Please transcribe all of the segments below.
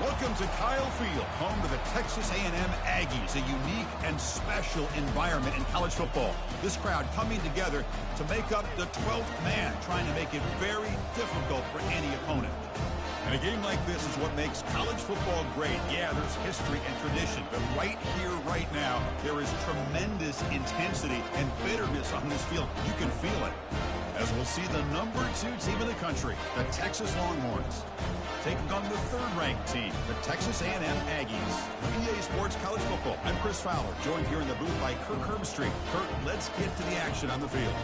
Welcome to Kyle Field, home to the Texas A&M Aggies, a unique and special environment in college football. This crowd coming together to make up the 12th man, trying to make it very difficult for any opponent. And a game like this is what makes college football great. Yeah, there's history and tradition, but right here, right now, there is tremendous intensity and bitterness on this field. You can feel it. As we'll see the number 2 team in the country, the Texas Longhorns, taking on the 3rd-ranked team, the Texas A&M Aggies. EA Sports College Football. I'm Chris Fowler, joined here in the booth by Kirk Herbstreit. Kirk, let's get to the action on the field.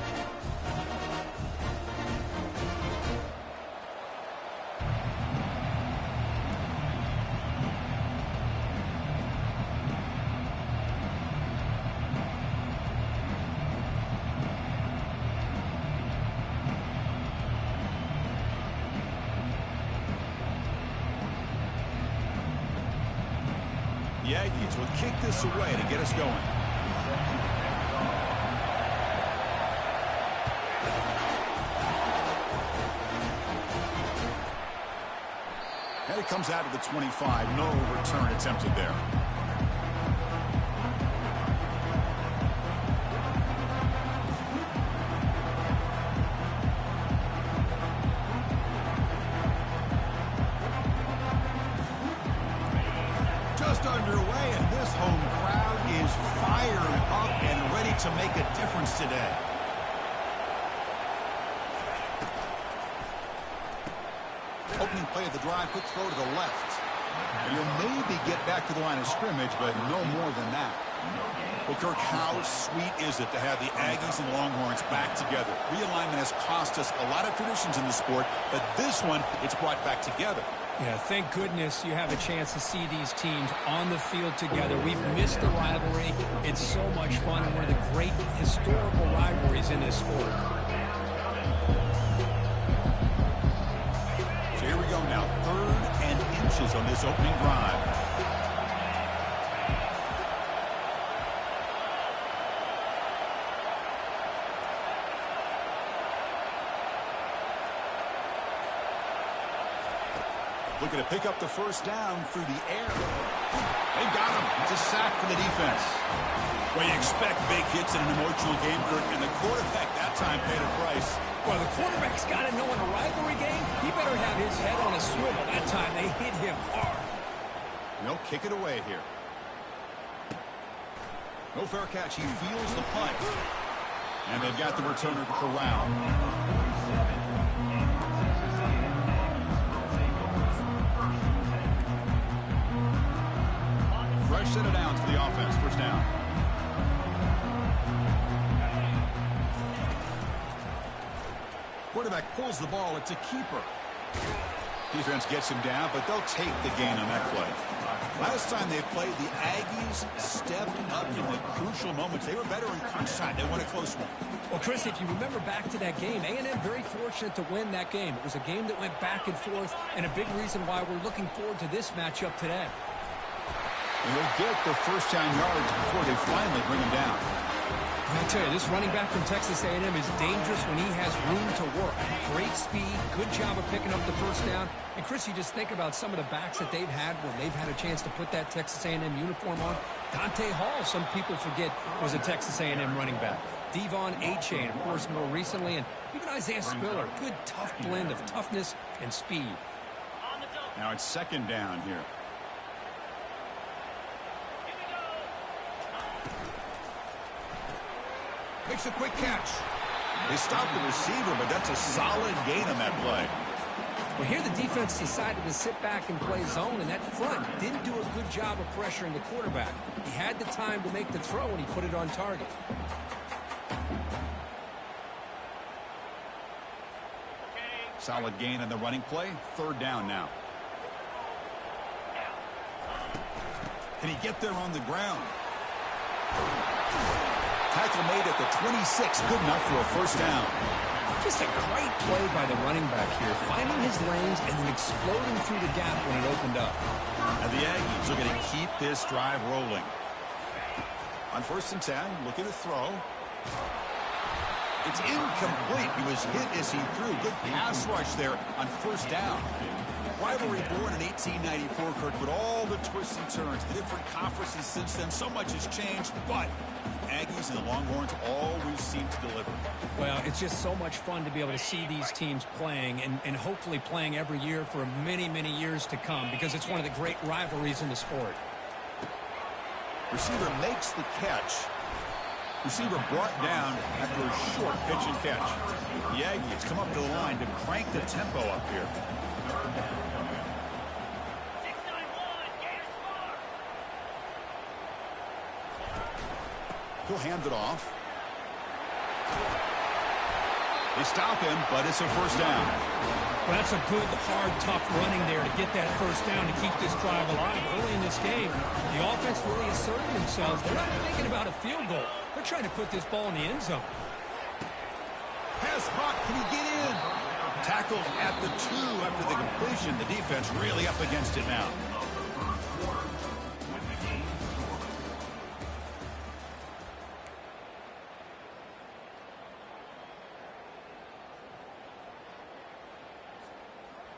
The Aggies will kick this away to get us going. And it comes out of the 25. No return attempted there. Just underway, and this home crowd is fired up and ready to make a difference today. Opening play of the drive, quick throw to the left. And you'll maybe get back to the line of scrimmage, but no more than that. Well, Kirk, how sweet is it to have the Aggies and Longhorns back together? Realignment has cost us a lot of traditions in the sport, but this one, it's brought back together. Yeah, thank goodness you have a chance to see these teams on the field together. We've missed the rivalry. It's so much fun, and one of the great historical rivalries in this sport. So here we go now, 3rd and inches on this opening drive. Looking to pick up the first down through the air. They got him. It's a sack for the defense. Well, you expect big hits in an emotional game, Kirk, and the quarterback that time paid a price. Well, the quarterback's got to know in a rivalry game, he better have his his head on a swivel. That time they hit him hard. They'll kick it away here. No fair catch. He feels the punt. And they've got the returner corralled. Fresh set of downs for the offense. First down. Quarterback pulls the ball. It's a keeper. Defense gets him down, but they'll take the gain on that play. Last time they played, the Aggies stepped up in the crucial moments. They were better in crunch time. They won a close one. Well, Chris, if you remember back to that game, A&M very fortunate to win that game. It was a game that went back and forth, and a big reason why we're looking forward to this matchup today. And they'll get the first down yards before they finally bring him down. I tell you, this running back from Texas A&M is dangerous when he has room to work. Great speed, good job of picking up the first down. And, Chris, you just think about some of the backs that they've had where they've had a chance to put that Texas A&M uniform on. Dante Hall, some people forget, was a Texas A&M running back. Devon Achane, of course, more recently. And even Isaiah Spiller, good, tough blend of toughness and speed. Now it's second down here. Makes a quick catch. They stopped the receiver, but that's a solid gain on that play. Well, here the defense decided to sit back and play zone, and that front didn't do a good job of pressuring the quarterback. He had the time to make the throw, and he put it on target. Solid gain on the running play. Third down now. Can he get there on the ground? Tackle made at the 26. Good enough for a first down. Just a great play by the running back here, finding his lanes and then exploding through the gap when it opened up. And the Aggies are going to keep this drive rolling. On first and 10, looking to throw. It's incomplete. He was hit as he threw. Good pass rush there on first down. Rivalry born in 1894, Kirk, but all the twists and turns, the different conferences since then, so much has changed, but Aggies and the Longhorns always seem to deliver. Well, it's just so much fun to be able to see these teams playing and hopefully playing every year for many, many years to come because it's one of the great rivalries in the sport. Receiver makes the catch. Receiver brought down after a short pitch and catch. The Aggies come up to the line to crank the tempo up here. He'll hand it off. They stop him, but it's a first down. Well, that's a good, hard, tough running there to get that first down to keep this drive alive. Early in this game, the offense really asserted themselves. They're not thinking about a field goal. They're trying to put this ball in the end zone. Pass hot. Can he get in? Tackled at the 2 after the completion. The defense really up against it now.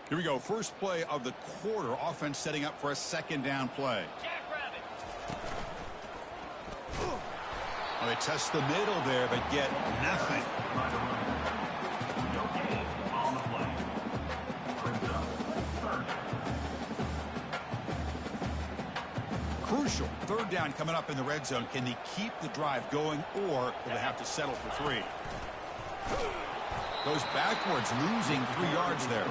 Here we go. First play of the quarter. Offense setting up for a second down play. Well, they test the middle there, but get nothing. Crucial. Third down coming up in the red zone. Can they keep the drive going, or will they have to settle for 3? Goes backwards, losing 3 yards there.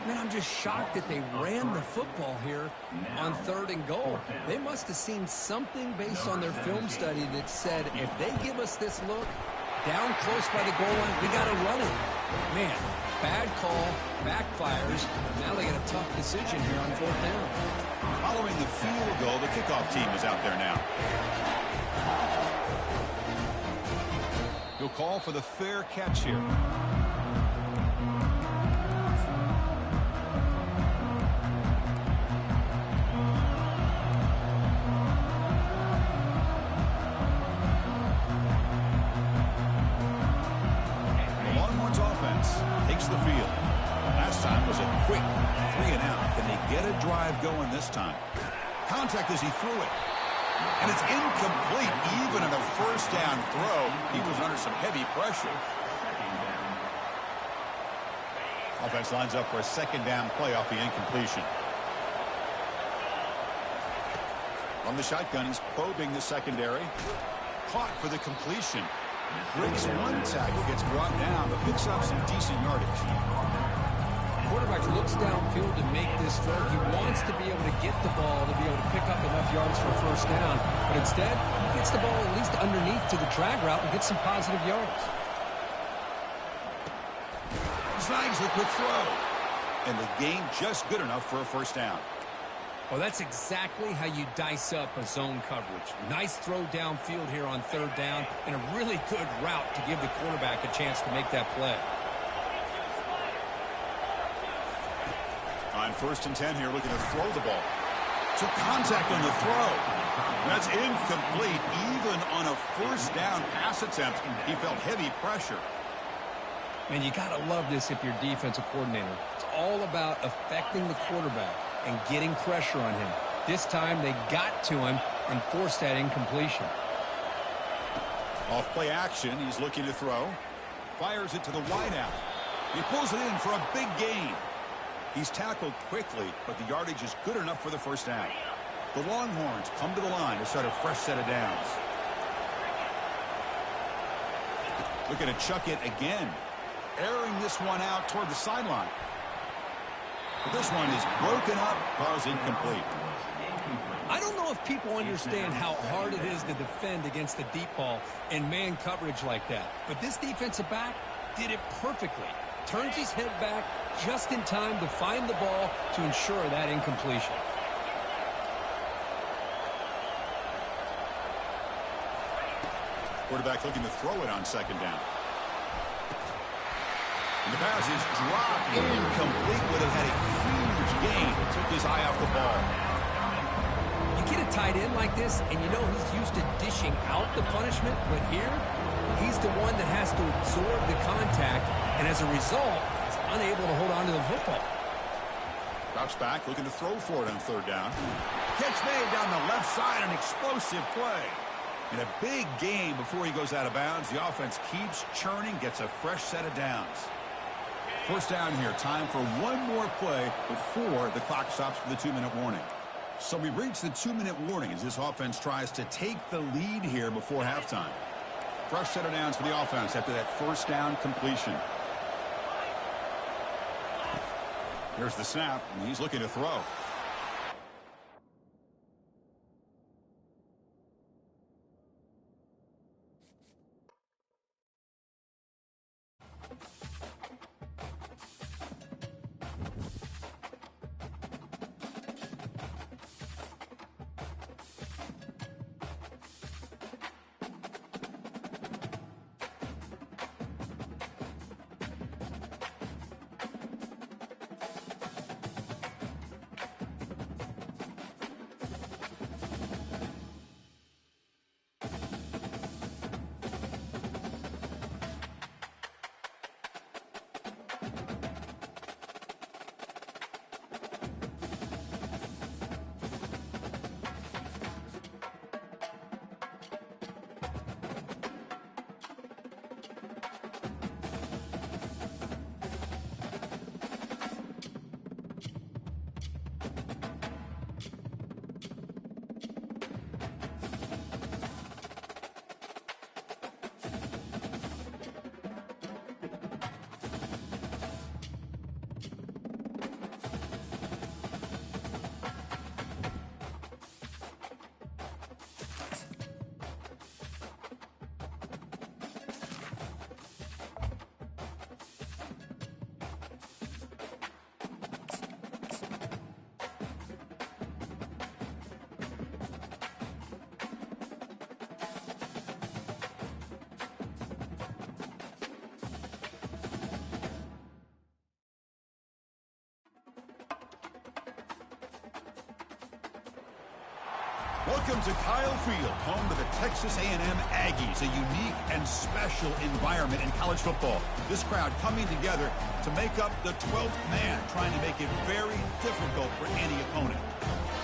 Man, I'm just shocked that they ran the football here on 3rd and goal. They must have seen something based on their film study that said, if they give us this look, down close by the goal line, we got to run it. Man, bad call, backfires. Now they got a tough decision here on 4th down. Following the field goal, the kickoff team is out there now. He'll call for the fair catch here. Takes the field. Last time was a quick 3 and out. Can they get a drive going this time? Contact as he threw it. And it's incomplete. Even on a first down throw, he was under some heavy pressure. Offense lines up for a second down play off the incompletion. From the shotgun, he's probing the secondary. Caught for the completion. Breaks one tackle, gets brought down, but picks up some decent yardage. Quarterback looks downfield to make this throw. He wants to be able to get the ball to be able to pick up enough yards for a first down. But instead, he gets the ball at least underneath to the drag route and gets some positive yards. Snags the quick throw. And the gain just good enough for a first down. Well, that's exactly how you dice up a zone coverage. Nice throw downfield here on third down and a really good route to give the quarterback a chance to make that play. On 1st and 10 here, looking to throw the ball. Took contact on the throw. That's incomplete. Even on a first down pass attempt, he felt heavy pressure. Man, you got to love this if you're defensive coordinator. It's all about affecting the quarterback and getting pressure on him. This time they got to him and forced that incompletion. Off play action, he's looking to throw. Fires it to the wideout. He pulls it in for a big gain. He's tackled quickly, but the yardage is good enough for the first down. The Longhorns come to the line to start a fresh set of downs. Looking to chuck it again. Airing this one out toward the sideline. But this one is broken up, calls incomplete. I don't know if people understand how hard it is to defend against the deep ball in man coverage like that. But this defensive back did it perfectly. Turns his head back just in time to find the ball to ensure that incompletion. Quarterback looking to throw it on second down. And the pass is dropped incomplete. Would have had a huge gain. Took his eye off the ball. You get a tight end like this, and you know he's used to dishing out the punishment, but here, he's the one that has to absorb the contact, and as a result, he's unable to hold on to the football. Drops back, looking to throw for it on third down. Catch made down the left side, an explosive play. And a big gain before he goes out of bounds. The offense keeps churning, gets a fresh set of downs. First down here, time for one more play before the clock stops for the 2-minute warning. So we've reached the 2-minute warning as this offense tries to take the lead here before halftime. Fresh set of downs for the offense after that first down completion. Here's the snap, and he's looking to throw. Welcome to Kyle Field, home to the Texas A&M Aggies, a unique and special environment in college football. This crowd coming together to make up the 12th man, trying to make make it very difficult for any opponent.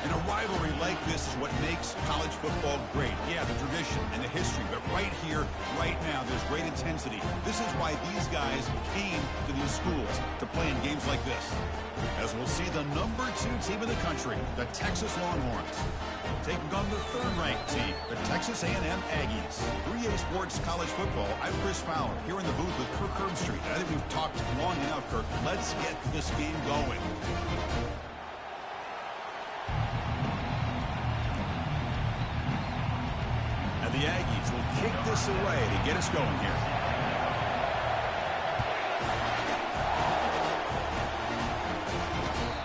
And a rivalry like this is what makes college football great. Yeah, the tradition and the history, but right here, right now, there's great intensity. This is why these guys came to these schools to play in games like this. As we'll see the #2 team in the country, the Texas Longhorns, taking on the 3rd-ranked team, the Texas A&M Aggies. 3A Sports College Football, I'm Chris Fowler, here in the booth with Kirk Herbstreit. I think we've talked long enough, Kirk. Let's get this game going. And the Aggies will kick this away to get us going here.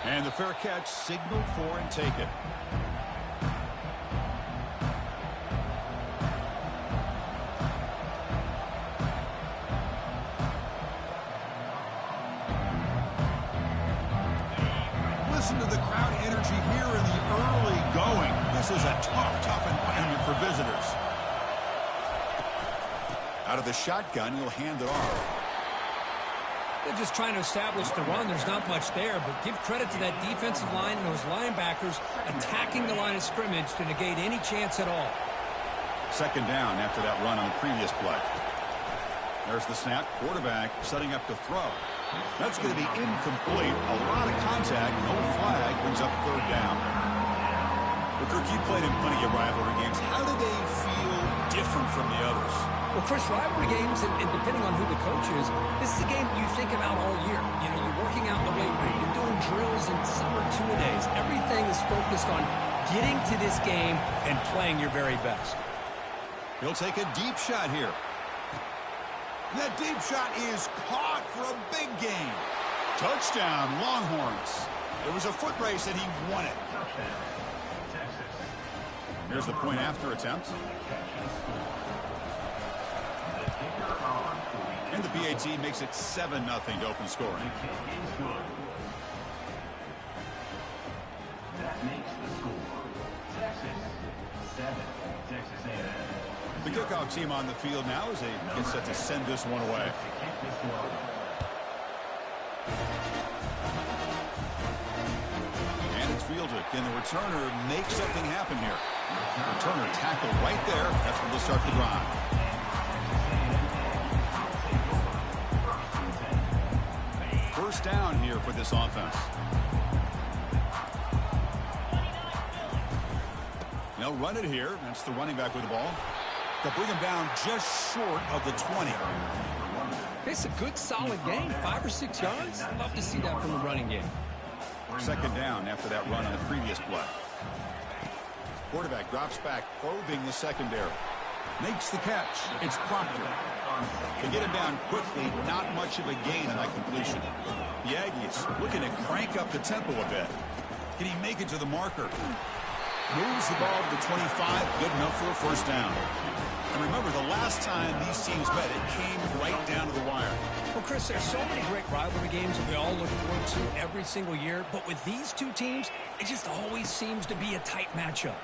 And the fair catch signaled for and taken. Listen to the crowd energy here in the early going. This is a tough environment for visitors. Out of the shotgun, he'll hand it off. They're just trying to establish the run. There's not much there, but give credit to that defensive line and those linebackers attacking the line of scrimmage to negate any chance at all. 2nd down after that run on the previous play. There's the snap. Quarterback setting up to throw. That's going to be incomplete. A lot of contact. No flag. Brings up 3rd down. Well, Kirk, you played in plenty of rivalry games. How do they feel different from the others? Well, Chris, rivalry games, and depending on who the coach is, this is a game you think about all year. You know, you're working out in the weight room. You're doing drills and summer two-a-days. Everything is focused on getting to this game and playing your very best. He'll take a deep shot here. That deep shot is caught for a big gain. Touchdown, Longhorns. It was a foot race and he won it. Here's the point after attempt. And the PAT makes it 7-0 to open scoring. That makes the score Texas 7, Texas A&M. The kickoff team on the field now as they get set to send this one away. And it's fielded. Can the returner make something happen here? Returner tackled right there. That's where they'll start the drive. First down here for this offense. They'll run it here. That's the running back with the ball. They'll bring him down just short of the 20. It's a good, solid game. 5 or 6 yards. I'd love to see that from the running game. 2nd down after that run on the previous play. Quarterback drops back, probing the secondary. Makes the catch. It's Proctor. They get him down quickly. Not much of a gain on that completion. The Aggies looking to crank up the tempo a bit. Can he make it to the marker? Moves the ball to the 25. Good enough for a first down. And remember, the last time these teams met, it came right down to the wire. Well, Chris, there's so many great rivalry games that we all look forward to every single year. But with these two teams, it just always seems to be a tight matchup.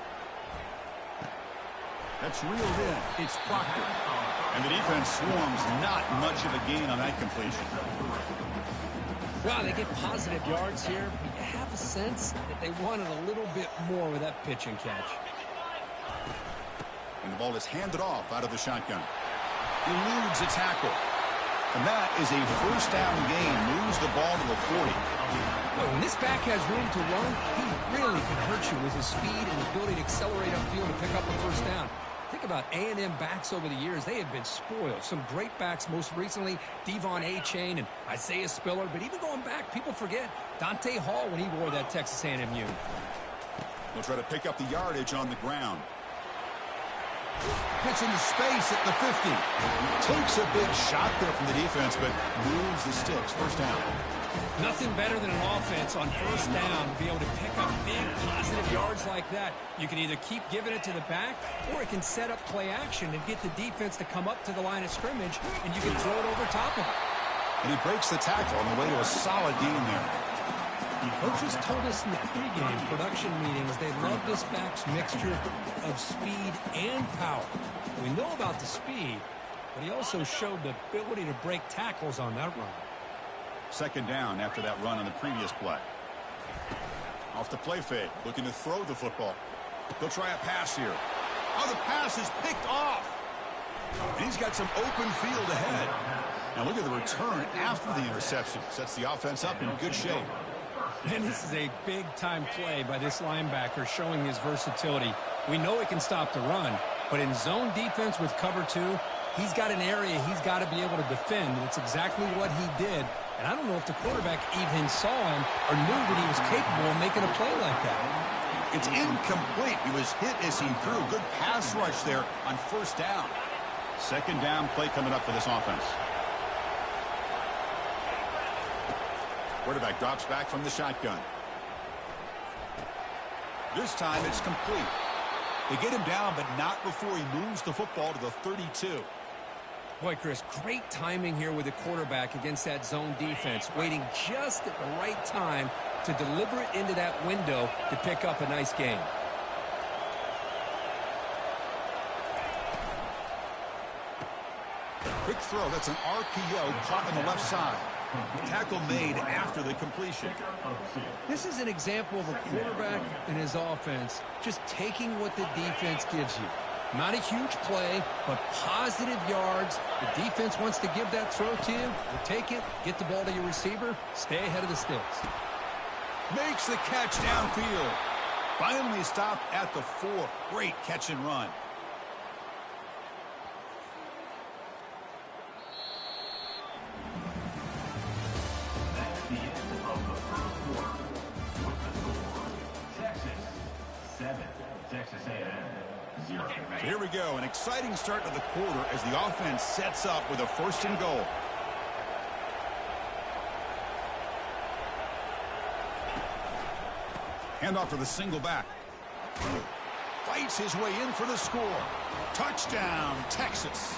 That's reeled in. It's Proctor. And the defense swarms. Not much of a gain on that completion. Well, they get positive yards here, but you have a sense that they wanted a little bit more with that pitch and catch. And the ball is handed off out of the shotgun. Eludes a tackle. And that is a first down gain. Moves the ball to the 40. Well, when this back has room to run, he really can hurt you with his speed and the ability to accelerate upfield and pick up a first down. Think about A&M backs over the years. They have been spoiled. Some great backs, most recently Devon Achane and Isaiah Spiller. But even going back, people forget Dante Hall when he wore that Texas A&M uniform. They'll try to pick up the yardage on the ground. Gets into space at the 50. Takes a big shot there from the defense, but moves the sticks. First down. Nothing better than an offense on first down to be able to pick up big positive yards like that. You can either keep giving it to the back, or it can set up play action and get the defense to come up to the line of scrimmage, and you can throw it over top of it. And he breaks the tackle on the way to a solid gain there. Coaches told us in the pregame production meetings they love this back's mixture of speed and power. We know about the speed, but he also showed the ability to break tackles on that run. Second down after that run on the previous play. Off the play fake, looking to throw the football. They'll try a pass here. Oh, the pass is picked off. And he's got some open field ahead. Now look at the return after the interception. Sets the offense up in good shape. And this is a big-time play by this linebacker showing his versatility. We know he can stop the run, but in zone defense with cover 2, he's got an area he's got to be able to defend. It's exactly what he did. And I don't know if the quarterback even saw him or knew that he was capable of making a play like that. It's incomplete. He was hit as he threw. Good pass rush there on first down. Second down play coming up for this offense. Quarterback drops back from the shotgun. This time it's complete. They get him down, but not before he moves the football to the 32. Boy, Chris, great timing here with the quarterback against that zone defense, waiting just at the right time to deliver it into that window to pick up a nice gain. Quick throw. That's an RPO caught on the left side. Tackle made after the completion. This is an example of a quarterback and his offense just taking what the defense gives you. Not a huge play, but positive yards. The defense wants to give that throw to you. You take it, get the ball to your receiver, stay ahead of the sticks. Makes the catch downfield. Finally stopped at the 4. Great catch and run. That's the end of the first quarter. With the score, Texas 7, Texas A&M 0. So here we go, an exciting start to the quarter as the offense sets up with a 1st and goal. Handoff to the single back. Fights his way in for the score. Touchdown, Texas.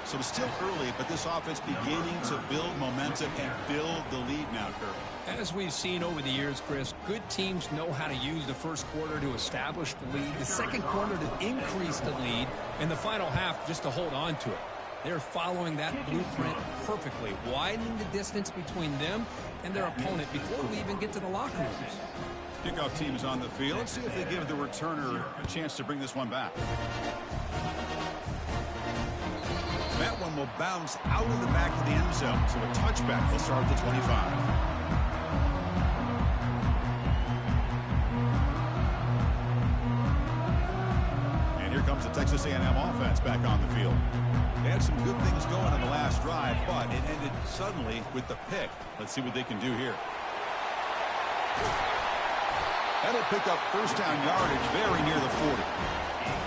So it's still early, but this offense beginning to build momentum and build the lead now, Kirk. As we've seen over the years, Chris, good teams know how to use the first quarter to establish the lead, the second quarter to increase the lead, and the final half just to hold on to it. They're following that blueprint perfectly, widening the distance between them and their opponent before we even get to the locker rooms. Kickoff team is on the field. Let's see if they give the returner a chance to bring this one back. That one will bounce out of the back of the end zone, so a touchback will start at the 25. And here comes the Texas A&M offense back on the field. They had some good things going on the last drive, but it ended suddenly with the pick. Let's see what they can do here. That'll pick up first down yardage very near the 40.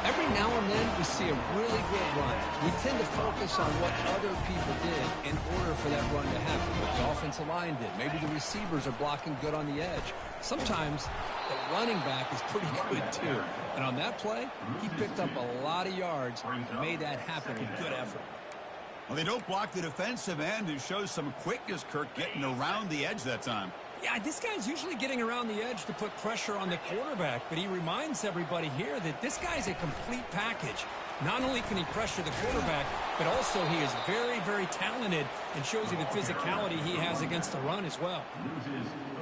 Every now and then we see a really good run. We tend to focus on what other people did in order for that run to happen. What the offensive line did. Maybe the receivers are blocking good on the edge. Sometimes the running back is pretty good too. And on that play, he picked up a lot of yards and made that happen with good effort. Well, they don't block the defensive end, who shows some quickness, Kirk, getting around the edge that time. Yeah, this guy's usually getting around the edge to put pressure on the quarterback, but he reminds everybody here that this guy's a complete package. Not only can he pressure the quarterback, but also he is very, very talented and shows you the physicality he has against the run as well.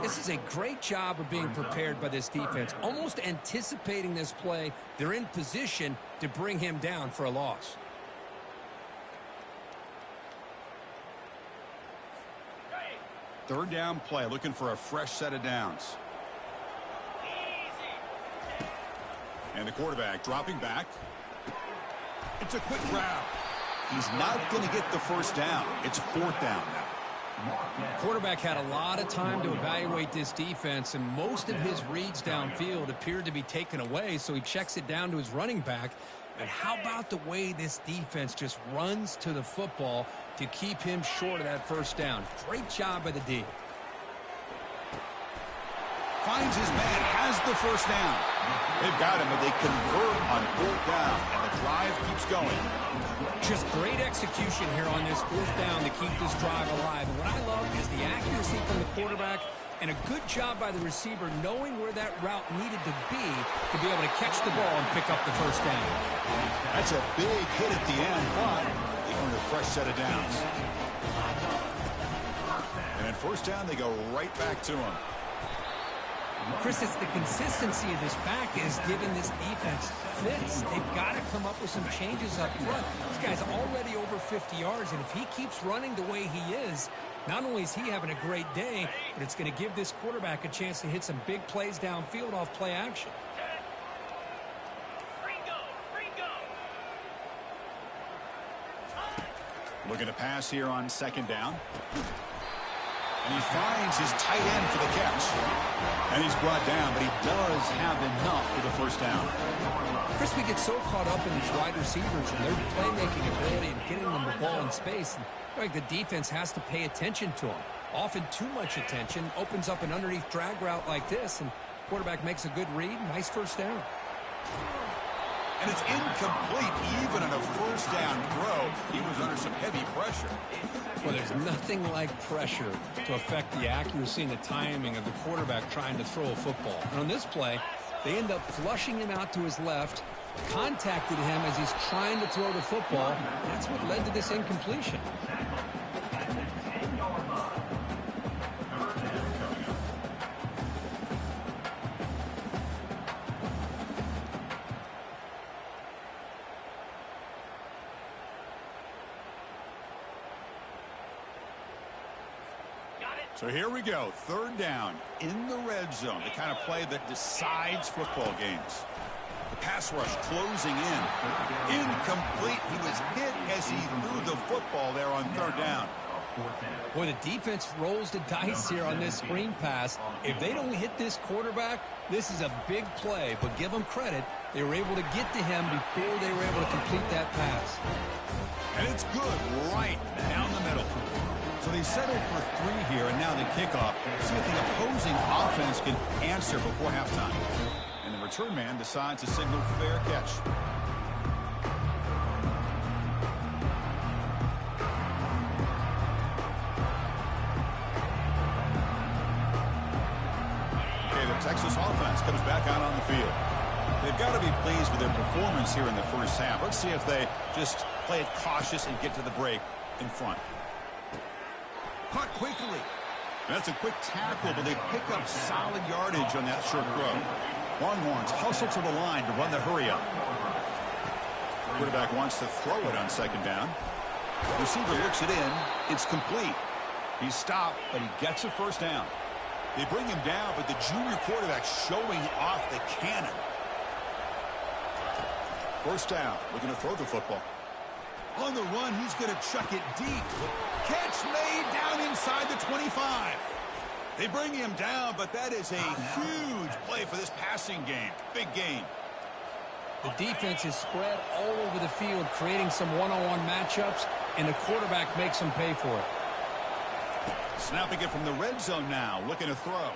This is a great job of being prepared by this defense, almost anticipating this play. They're in position to bring him down for a loss. Third down play, looking for a fresh set of downs. And the quarterback dropping back. It's a quick grab. He's not going to get the first down. It's 4th down now. Quarterback had a lot of time to evaluate this defense, and most of his reads downfield appeared to be taken away, so he checks it down to his running back. And how about the way this defense just runs to the football to keep him short of that first down? Great job by the D. Finds his man, has the first down. They've got him, but they convert on 4th down, and the drive keeps going. Just great execution here on this 4th down to keep this drive alive. And what I love is the accuracy from the quarterback and a good job by the receiver knowing where that route needed to be able to catch the ball and pick up the first down. That's a big hit at the end, but they earned a fresh set of downs. first down, they go right back to him. Chris, it's the consistency of this back is giving this defense fits. They've got to come up with some changes up front. This guy's already over 50 yards, and if he keeps running the way he is, not only is he having a great day, but it's going to give this quarterback a chance to hit some big plays downfield off play action. Looking to pass here on second down. And he finds his tight end for the catch. And he's brought down, but he does have enough for the first down. Chris, we get so caught up in these wide receivers and their playmaking ability and getting them the ball in space. And the defense has to pay attention to them. Often too much attention opens up an underneath drag route like this, and quarterback makes a good read. Nice first down. And it's incomplete even on a first down throw. He was under some heavy pressure. Well, there's nothing like pressure to affect the accuracy and the timing of the quarterback trying to throw a football. And on this play, they end up flushing him out to his left, contacted him as he's trying to throw the football. That's what led to this incompletion. So here we go, third down in the red zone, the kind of play that decides football games. The pass rush closing in. Incomplete. He was hit as he threw the football there on third down. Boy, the defense rolls the dice here on this screen pass. If they don't hit this quarterback, this is a big play. But give them credit, they were able to get to him before they were able to complete that pass. And it's good right down the middle. So they settled for 3 here, and now the kickoff. See if the opposing offense can answer before halftime. And the return man decides to signal fair catch. Okay, the Texas offense comes back out on the field. They've got to be pleased with their performance here in the first half. Let's see if they just play it cautious and get to the break in front. Caught quickly. That's a quick tackle, but they pick up solid yardage on that short throw. Longhorns hustle to the line to run the hurry-up. Quarterback wants to throw it on second down. Receiver looks it in. It's complete. He's stopped, but he gets a first down. They bring him down, but the junior quarterback showing off the cannon. First down, looking to throw the football. On the run, he's going to chuck it deep. Catch made down inside the 25. They bring him down, but that is a huge play for this passing game. Big game. The defense is spread all over the field, creating some one-on-one matchups, and the quarterback makes them pay for it. Snapping it from the red zone now, looking to throw.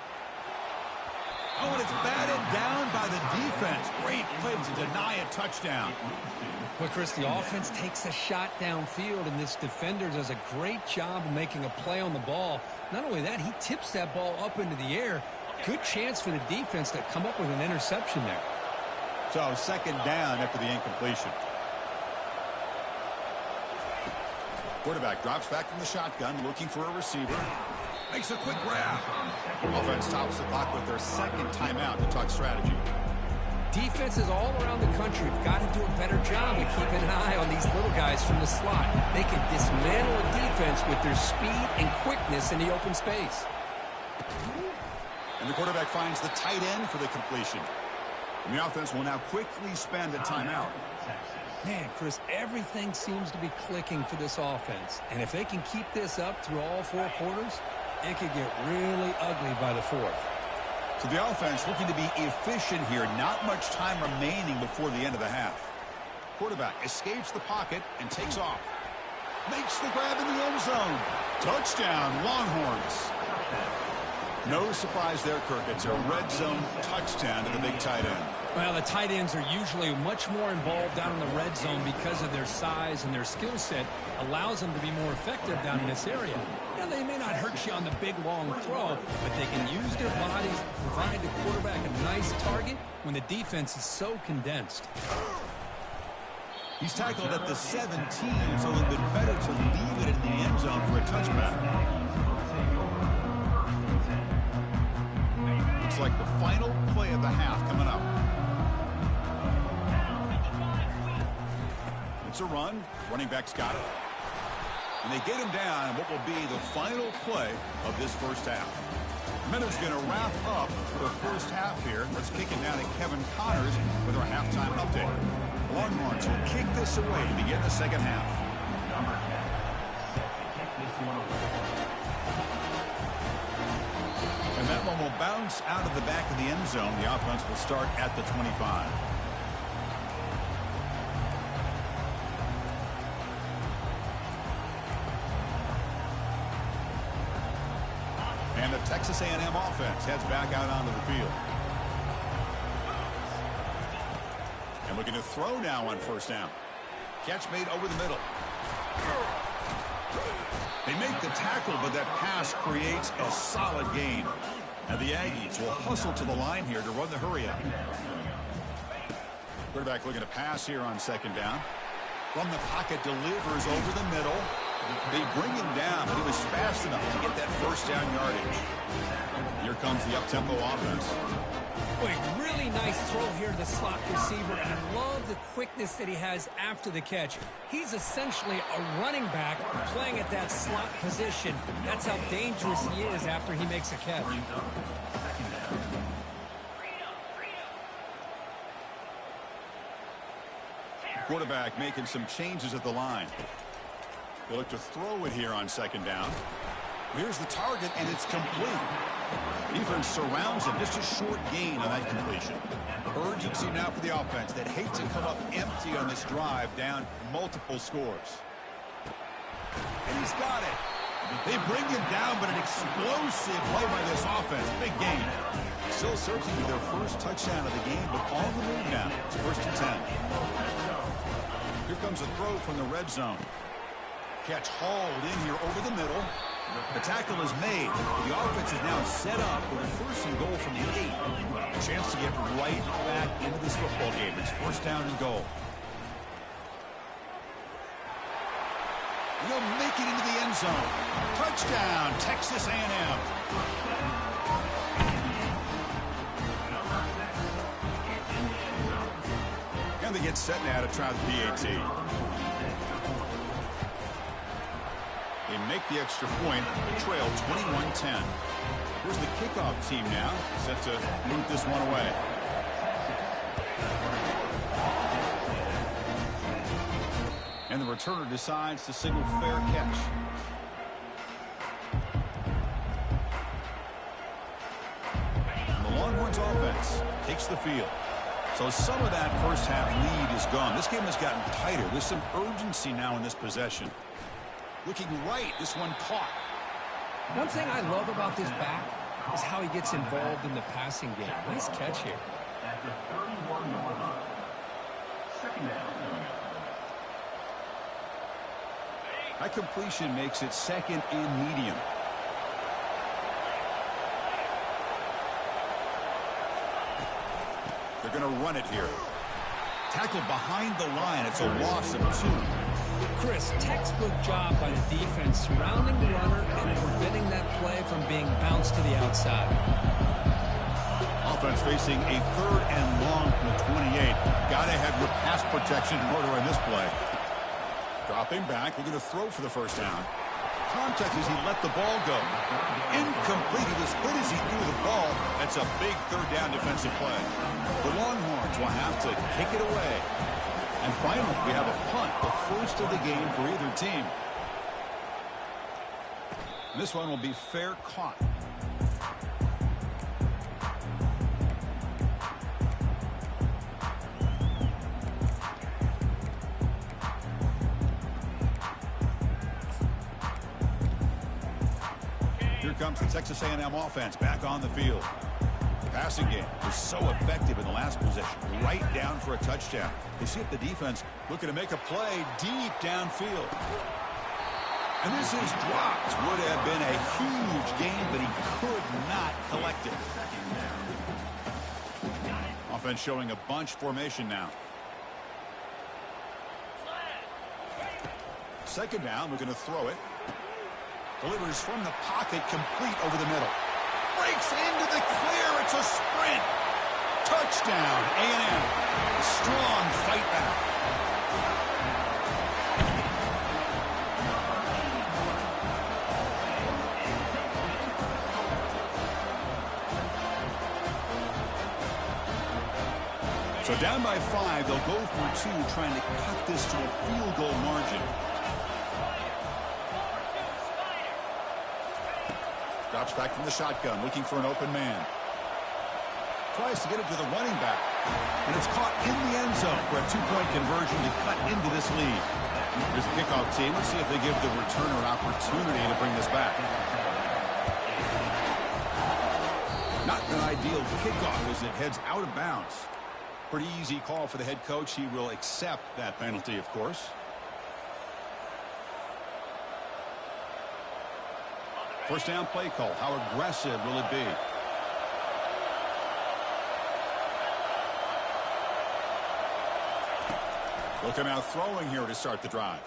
Oh, and it's batted down by the defense. Great play to deny a touchdown. But, Chris, the offense takes a shot downfield, and this defender does a great job of making a play on the ball. Not only that, he tips that ball up into the air. Good chance for the defense to come up with an interception there. So, second down after the incompletion. Quarterback drops back from the shotgun, looking for a receiver. Makes a quick grab. Offense tops the clock with their second timeout to talk strategy. Defenses all around the country have got to do a better job of keeping an eye on these little guys from the slot. They can dismantle a defense with their speed and quickness in the open space. And the quarterback finds the tight end for the completion. And the offense will now quickly spend a timeout. Man, Chris, everything seems to be clicking for this offense. And if they can keep this up through all 4 quarters, it could get really ugly by the 4th. So the offense looking to be efficient here. Not much time remaining before the end of the half. Quarterback escapes the pocket and takes off. Makes the grab in the end zone. Touchdown, Longhorns. No surprise there, Kirk. It's a red zone touchdown to the big tight end. Well, the tight ends are usually much more involved down in the red zone because of their size, and their skill set allows them to be more effective down in this area. Now, they may not hurt you on the big, long throw, but they can use their bodies to provide the quarterback a nice target when the defense is so condensed. He's tackled at the 17, so it would be better to leave it in the end zone for a touchback. like the final play of the half coming up. It's a run. Running back's got it. And they get him down in what will be the final play of this first half. Minute's going to wrap up the first half here. Let's kick it down to Kevin Connors with our halftime update. Longhorns will kick this away to begin the second half. Number 10, set to kick this one away. And that one will bounce out of the back of the end zone. The offense will start at the 25. And the Texas A&M offense heads back out onto the field. And looking to throw now on first down. Catch made over the middle. They make the tackle, but that pass creates a solid gain. And the Aggies will hustle to the line here to run the hurry up. Quarterback looking to pass here on second down. From the pocket, delivers over the middle. They bring him down, but he was fast enough to get that first down yardage. Here comes the up-tempo offense. Boy, really nice throw here to the slot receiver, and I love the quickness that he has after the catch. He's essentially a running back playing at that slot position. That's how dangerous he is after he makes a catch. Quarterback making some changes at the line. They look to throw it here on second down. Here's the target, and it's complete. Defense surrounds him. Just a short gain on that completion. Urgency now for the offense that hate to come up empty on this drive, down multiple scores. And he's got it. They bring him down, but an explosive play by this offense. Big gain. Still searching for their first touchdown of the game, but on the move now. It's 1st and 10. Here comes a throw from the red zone. Catch hauled in here over the middle. The tackle is made. The offense is now set up with a 1st and goal from the 8. A chance to get right back into this football game. It's 1st down and goal. They'll make it into the end zone. Touchdown, Texas A&M. And they get set now to try the PAT. They make the extra point, trail 21-10. Here's the kickoff team now, set to move this one away. And the returner decides to signal fair catch. And the Longhorns offense takes the field. So some of that first half lead is gone. This game has gotten tighter. There's some urgency now in this possession. Looking right, this one caught. One thing I love about this back is how he gets involved in the passing game. Nice catch here. At the 31-yard line. Second down. That completion makes it 2nd and medium. They're going to run it here. Tackled behind the line. It's a loss of 2. Chris, textbook job by the defense surrounding the runner and preventing that play from being bounced to the outside. Offense facing a 3rd and long from the 28. Got to have your pass protection in order in this play. Dropping back, looking to throw for the 1st down. Contact as he let the ball go. Incomplete. He was hit as he threw the ball. That's a big 3rd down defensive play. The Longhorns will have to kick it away. And finally, we have a punt, the first of the game for either team. This one will be fair caught. Here comes the Texas A&M offense back on the field. The passing game was so effective in the last possession, right down for a touchdown. They see if the defense looking to make a play deep downfield. And this is dropped. Would have been a huge game, but he could not collect it. Offense showing a bunch formation now. Second down, we're going to throw it. Delivers from the pocket, complete over the middle. Breaks into the clear. It's a Touchdown, A&M. A strong fight back. So down by 5, they'll go for 2, trying to cut this to a field goal margin. Drops back from the shotgun, looking for an open man. Tries to get it to the running back. And it's caught in the end zone for a 2-point conversion to cut into this lead. Here's the kickoff team. Let's see if they give the returner an opportunity to bring this back. Not an ideal kickoff as it heads out of bounds. Pretty easy call for the head coach. He will accept that penalty, of course. First down play call. How aggressive will it be? Looking out throwing here to start the drive.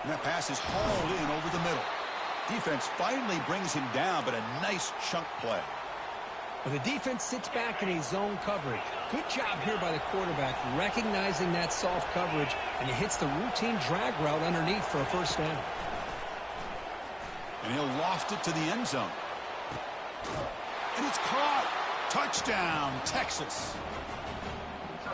And that pass is hauled in over the middle. Defense finally brings him down, but a nice chunk play. Well, the defense sits back in a zone coverage. Good job here by the quarterback, recognizing that soft coverage, and he hits the routine drag route underneath for a first down. And he'll loft it to the end zone. And it's caught. Touchdown, Texas.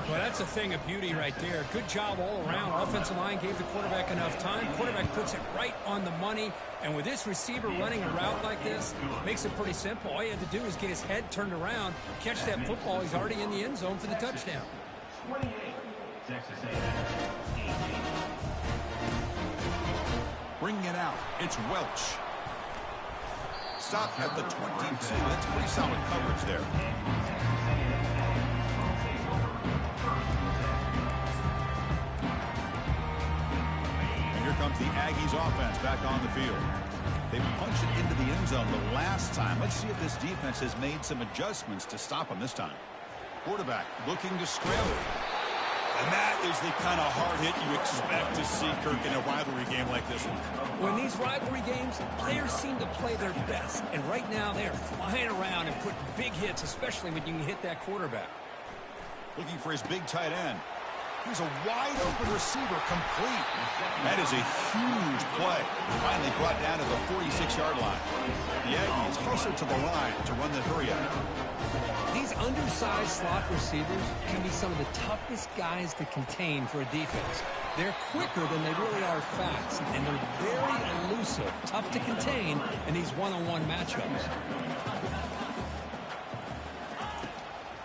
Well, that's a thing of beauty right there. Good job all around. Offensive line gave the quarterback enough time. Quarterback puts it right on the money. And with this receiver running a route like this, makes it pretty simple. All you have to do is get his head turned around, catch that football. He's already in the end zone for the touchdown. 28, Texas A&M, 18. Bringing it out. It's Welch. Stop at the 22. That's pretty solid coverage there. Comes the Aggies offense back on the field. They punched it into the end zone the last time. Let's see if this defense has made some adjustments to stop them this time. Quarterback looking to scramble. And that is the kind of hard hit you expect to see, Kirk, in a rivalry game like this one. When these rivalry games, players seem to play their best. And right now they are flying around and putting big hits, especially when you can hit that quarterback. Looking for his big tight end. Here's a wide-open receiver, complete. That is a huge play. Finally brought down to the 46-yard line. The Aggies hustle to the line to run the hurry-up. These undersized slot receivers can be some of the toughest guys to contain for a defense. They're quicker than they really are fast, and they're very elusive, tough to contain in these one-on-one matchups.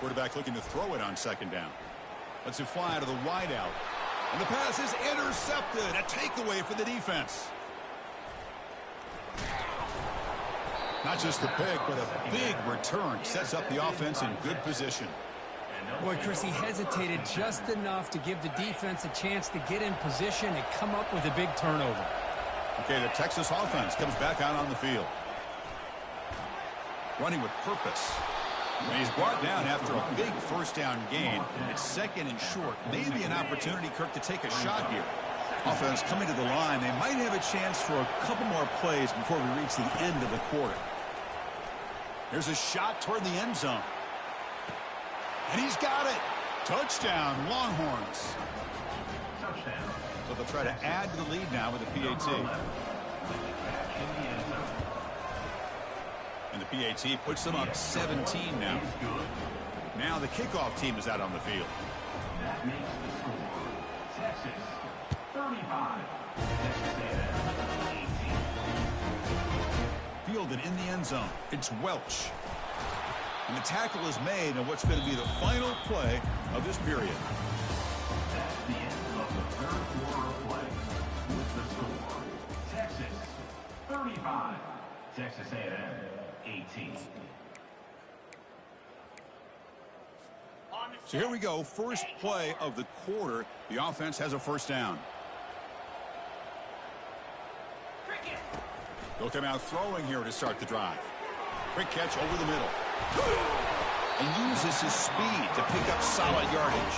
Quarterback looking to throw it on second down. Lets it fly to the wideout. And the pass is intercepted. A takeaway for the defense. Not just the pick, but a big return. Sets up the offense in good position. Boy, Chris, he hesitated just enough to give the defense a chance to get in position and come up with a big turnover. Okay, the Texas offense comes back out on the field. Running with purpose. And he's brought down after a big first down gain. It's second and short. Maybe an opportunity, Kirk, to take a shot here. Offense coming to the line. They might have a chance for a couple more plays before we reach the end of the quarter. There's a shot toward the end zone. And he's got it. Touchdown, Longhorns. Touchdown. So they'll try to add to the lead now with a PAT. And the PAT puts them up 17 now. Now the kickoff team is out on the field. That makes the score Texas 35, Texas A&M 18. Fielded in the end zone. It's Welch. And the tackle is made on what's going to be the final play of this period. That's the end of the third quarter of play. With the score Texas 35, Texas A&M 18. So here we go. First play of the quarter. The offense has a first down. They'll come out throwing here to start the drive. Quick catch over the middle. and uses his speed to pick up solid yardage.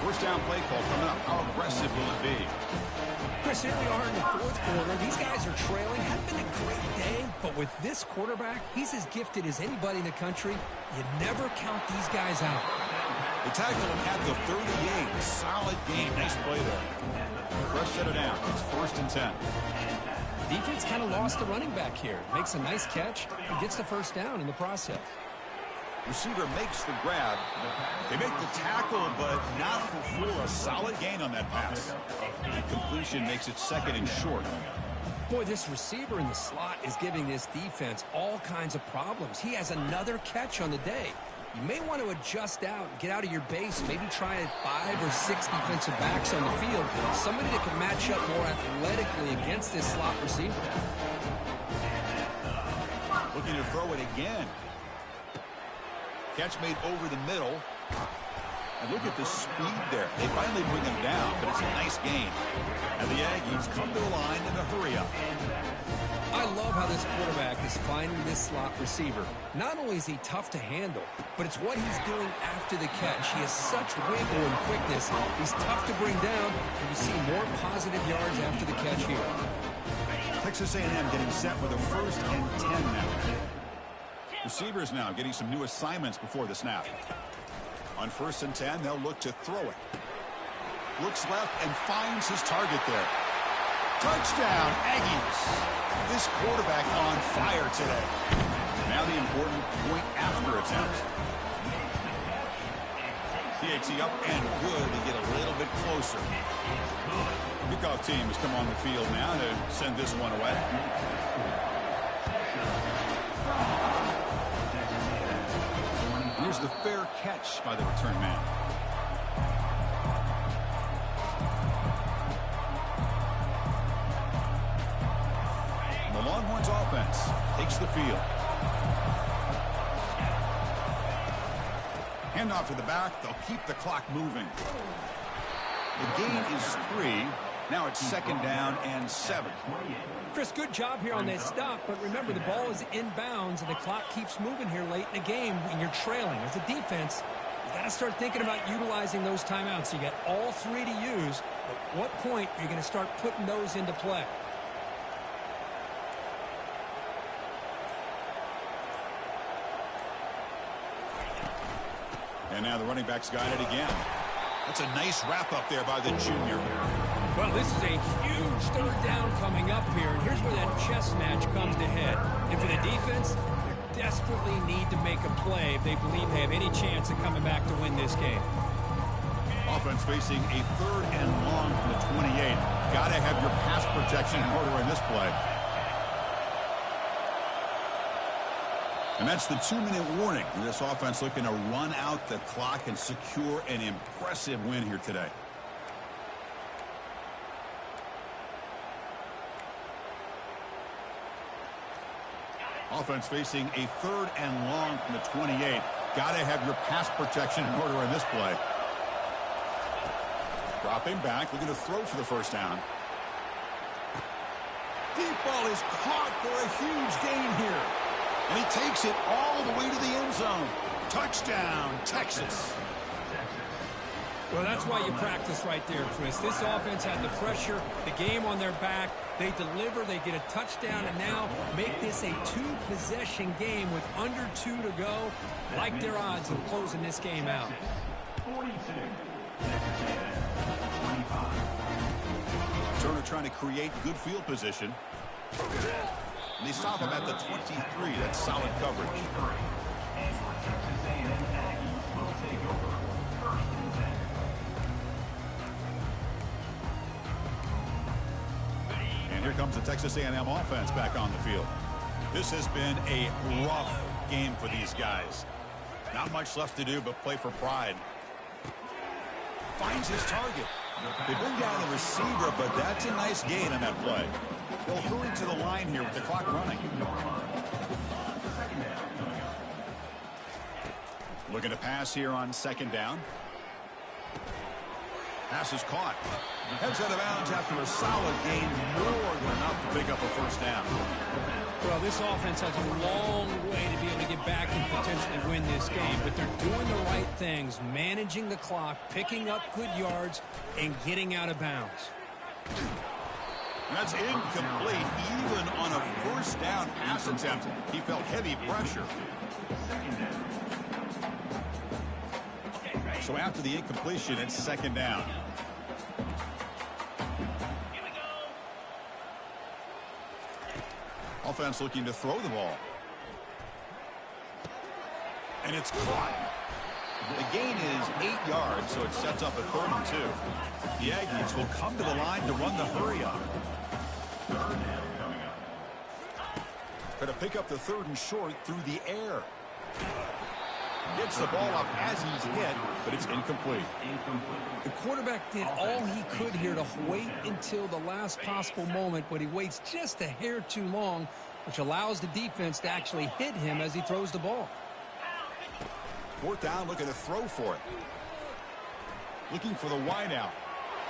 First down play call coming up. How aggressive will it be? Chris, here we are in the fourth quarter. These guys are trailing. Hadn't been a great day, but with this quarterback, he's as gifted as anybody in the country. You never count these guys out. They tackle him at the 38. Solid game. Nice play there. Rush set it down. It's 1st and 10. Defense kind of lost the running back here. Makes a nice catch and gets the first down in the process. Receiver makes the grab. They make the tackle, but not fulfill a solid gain on that pass. The completion makes it 2nd and short. Boy, this receiver in the slot is giving this defense all kinds of problems. He has another catch on the day. You may want to adjust out, get out of your base, maybe try 5 or 6 defensive backs on the field. Somebody that can match up more athletically against this slot receiver. Looking to throw it again. Catch made over the middle. And look at the speed there. They finally bring him down, but it's a nice gain. And the Aggies come to the line in a hurry-up. I love how this quarterback is finding this slot receiver. Not only is he tough to handle, but it's what he's doing after the catch. He has such wiggle and quickness. He's tough to bring down, and you see more positive yards after the catch here. Texas A&M getting set with a 1st and 10 now. Receivers now getting some new assignments before the snap. On 1st and 10, they'll look to throw it. Looks left and finds his target there. Touchdown, Aggies. This quarterback on fire today. Now the important point after attempt. THC up and good to get a little bit closer. Kickoff team has come on the field now to send this one away. Here's the fair catch by the return man. The Longhorns offense takes the field. Handoff to the back. They'll keep the clock moving. The gain is 3. Now it's 2nd down and 7. Chris, good job here on that stop, but remember the ball is inbounds and the clock keeps moving here late in the game and you're trailing. As a defense, you got to start thinking about utilizing those timeouts. You got all 3 to use. At what point are you going to start putting those into play? And now the running back's got it again. That's a nice wrap-up there by the junior. Well, this is a huge 3rd down coming up here, and here's where that chess match comes to head. And for the defense, they desperately need to make a play if they believe they have any chance of coming back to win this game. Offense facing a 3rd and long from the 28. Got to have your pass protection in order in this play. And that's the 2-minute warning. And this offense looking to run out the clock and secure an impressive win here today. Offense facing a 3rd and long from the 28. Got to have your pass protection in order in this play. Dropping back, looking to throw for the 1st down. Deep ball is caught for a huge gain here. And he takes it all the way to the end zone. Touchdown, Texas. Well, that's why you practice right there, Chris. This offense had the pressure, the game on their back. They deliver, they get a touchdown, and now make this a 2-possession game with under 2 to go. Like their odds of closing this game out. 42. Texas A&M, 25. Turner trying to create good field position. And they stop him at the 23. That's solid coverage. And for Texas A&M Aggies will take over 1st and 10. And here comes the Texas A&M offense back on the field. This has been a rough game for these guys. Not much left to do but play for pride. Finds his target. They bring down the receiver, but that's a nice gain on that play. They'll hurry to the line here with the clock running. Looking to pass here on 2nd down. Pass is caught. Heads out of bounds after a solid gain, more than enough to pick up a 1st down. Well, this offense has a long way to be able to get back can potentially win this game, but they're doing the right things, managing the clock, picking up good yards, and getting out of bounds. That's incomplete. Even on a first down pass attempt, he felt heavy pressure. So after the incompletion, it's second down. Offense looking to throw the ball. And it's caught. The gain is 8 yards, so it sets up a 3rd and 2. The Aggies will come to the line to run the hurry up. Going to pick up the 3rd and short through the air. Gets the ball up as he's hit, but it's incomplete. The quarterback did all he could here to wait until the last possible moment, but he waits just a hair too long, which allows the defense to actually hit him as he throws the ball. 4th down, looking to throw for it. Looking for the wideout.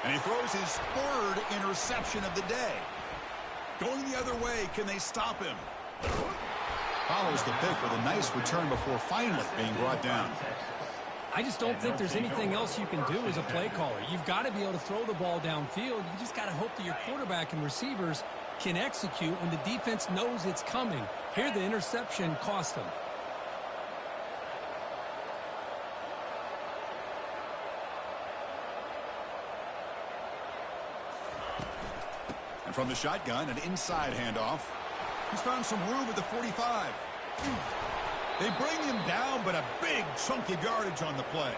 And he throws his 3rd interception of the day. Going the other way, can they stop him? Follows the pick with a nice return before finally being brought down. I just don't think there's anything else you can do as a play caller. You've got to be able to throw the ball downfield. You just got to hope that your quarterback and receivers can execute when the defense knows it's coming. Here, the interception cost them. And from the shotgun, an inside handoff. He's found some room at the 45. They bring him down, but a big chunk of yardage on the play.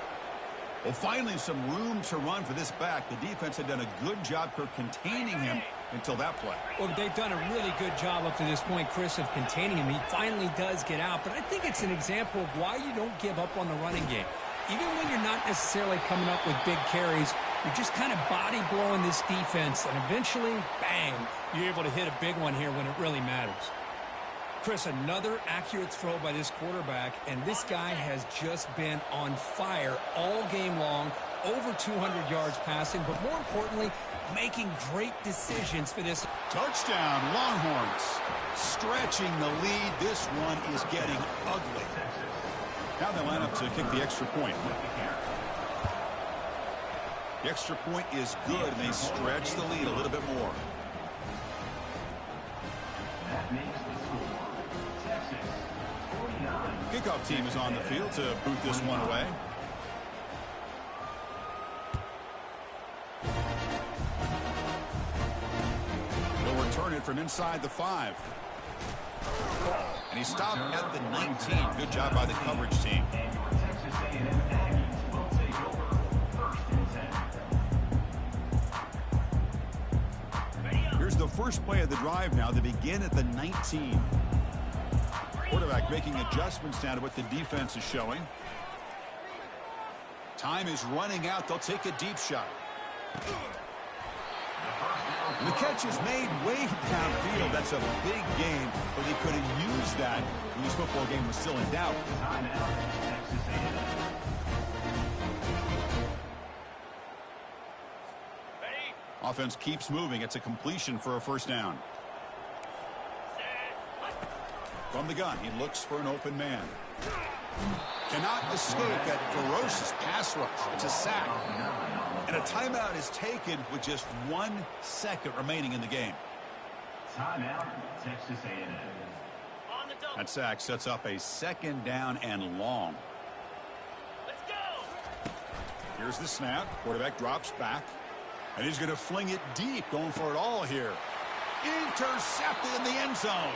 Well, finally some room to run for this back. The defense had done a good job for containing him until that play. Well, they've done a really good job up to this point, Chris, of containing him. He finally does get out, but I think it's an example of why you don't give up on the running game. Even when you're not necessarily coming up with big carries, you're just kind of body blowing this defense, and eventually, bang, you're able to hit a big one here when it really matters. Chris, another accurate throw by this quarterback, and this guy has just been on fire all game long, over 200 yards passing, but more importantly, making great decisions for this. Touchdown, Longhorns. Stretching the lead. This one is getting ugly. Now they line up to kick the extra point. The extra point is good, and they stretch the lead a little bit more. That makes the score Texas 49. Kickoff team is on the field to boot this one away. They'll return it from inside the 5. And he stopped at the 19. Good job by the coverage team. And your Texas A&M Aggies will take over 1st and 10. Here's the first play of the drive now. They begin at the 19. Quarterback making adjustments now to what the defense is showing. Time is running out. They'll take a deep shot. And the catch is made way downfield. That's a big gain, but they could have used that when this football game was still in doubt. Timeout, Texas A&M. Offense keeps moving. It's a completion for a first down. From the gun, he looks for an open man. Cannot escape that ferocious pass rush. It's a sack. And a timeout is taken with just 1 second remaining in the game. Timeout, Texas A&M. That sack sets up a second down and long. Let's go. Here's the snap. Quarterback drops back. And he's going to fling it deep, going for it all here. Intercepted in the end zone.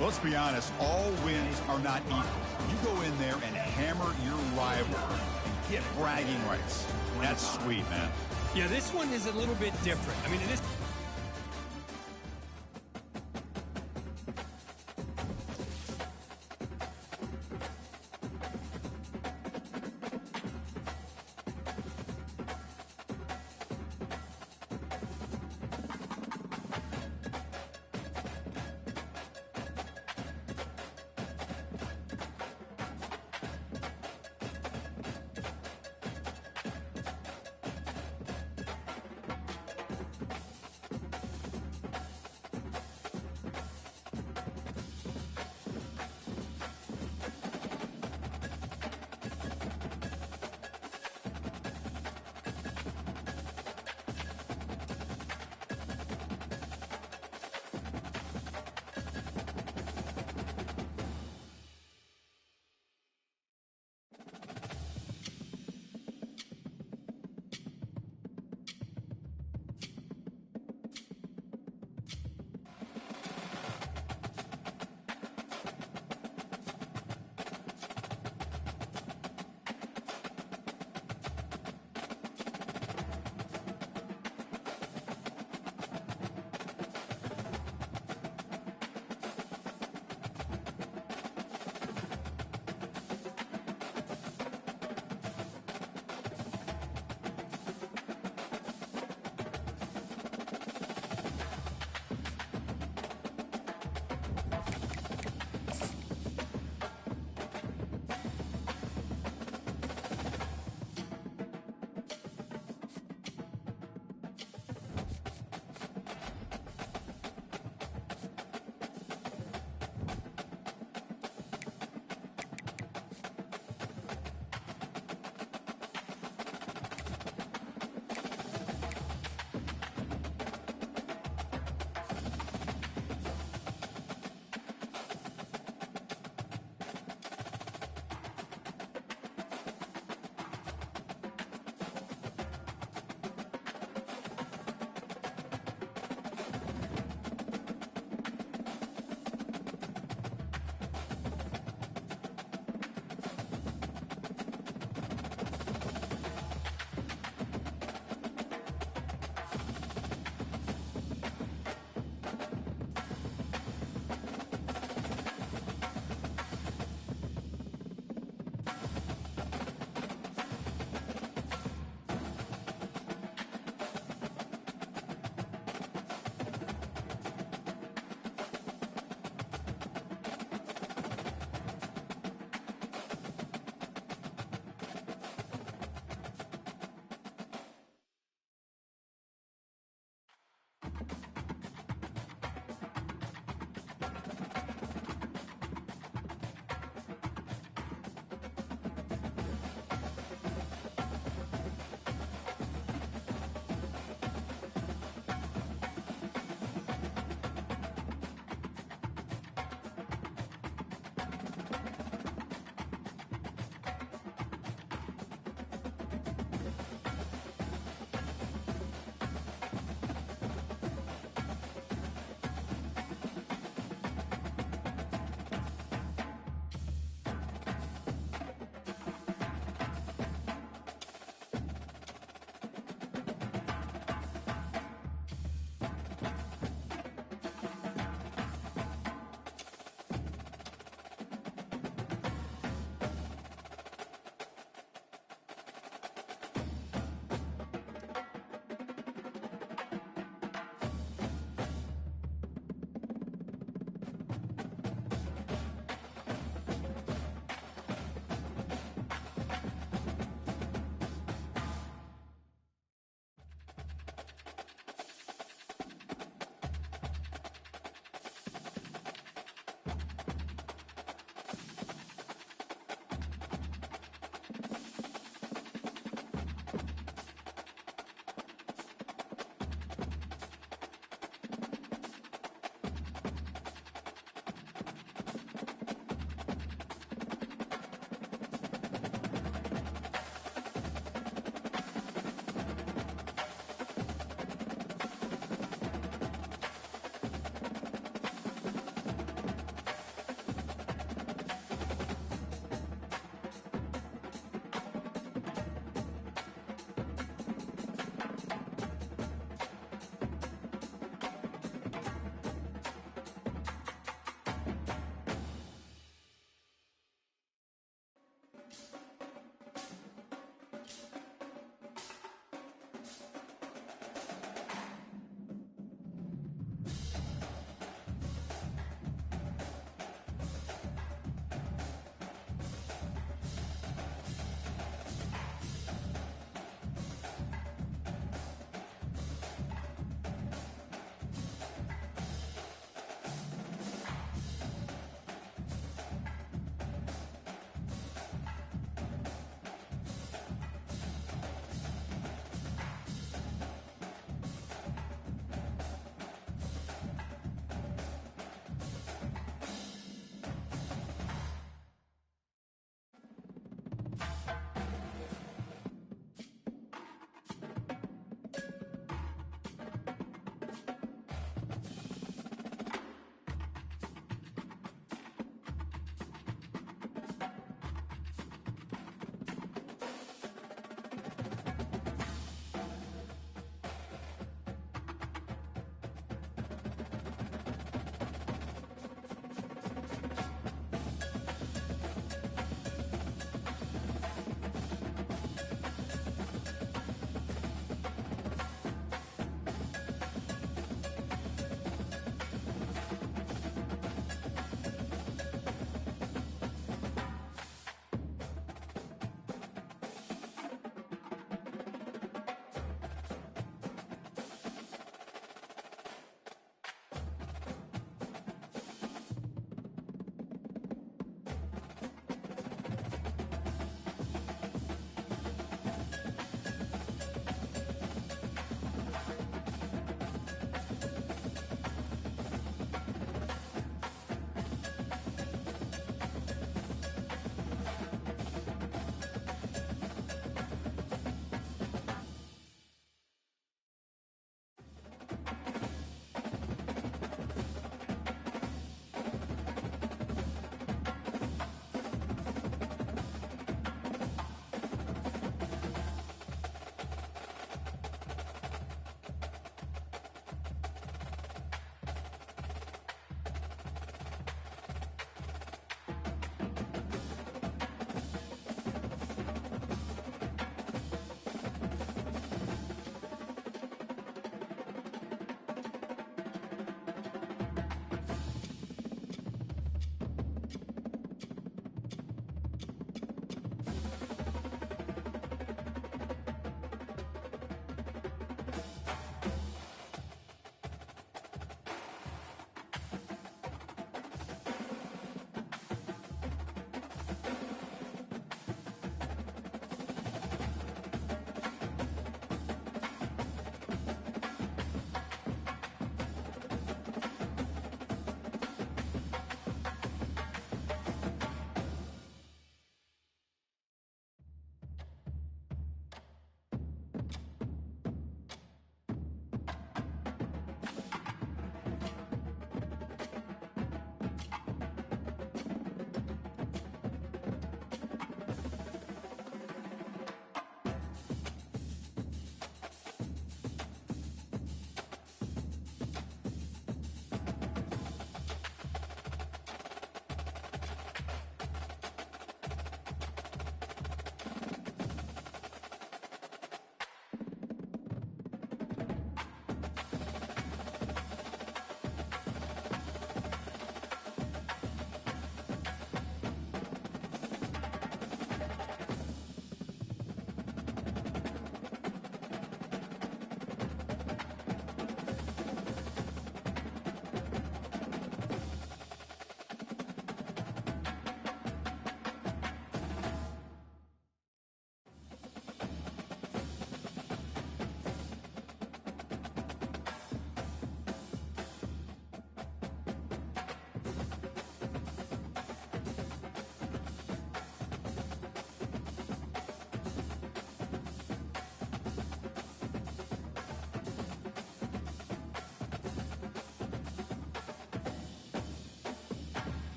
Let's be honest, all wins are not equal. You go in there and hammer your rival and get bragging rights. That's sweet, man. Yeah, this one is a little bit different. I mean, it is.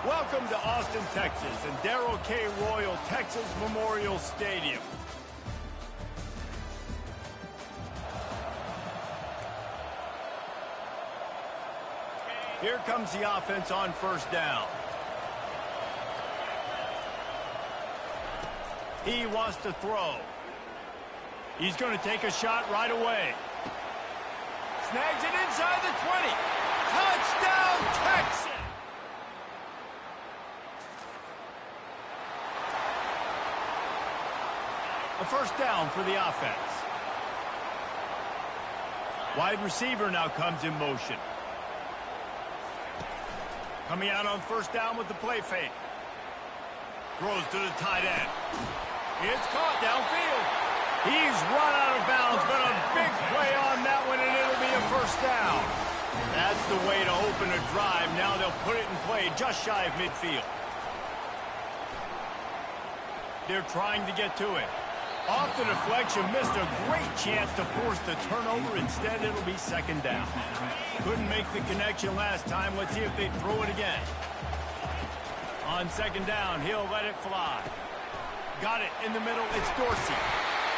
Welcome to Austin, Texas, and Darrell K. Royal Texas Memorial Stadium. Here comes the offense on first down. He wants to throw. He's going to take a shot right away. Snags it inside the 20. Touchdown, Texas! A first down for the offense. Wide receiver now comes in motion. Coming out on first down with the play fake. Throws to the tight end. It's caught downfield. He's run out of bounds, but a big play on that one, and it'll be a first down. That's the way to open a drive. Now they'll put it in play just shy of midfield. They're trying to get to it. Off the deflection, missed a great chance to force the turnover. Instead, it'll be second down. Couldn't make the connection last time. Let's see if they throw it again. On second down, he'll let it fly. Got it in the middle. It's Dorsey.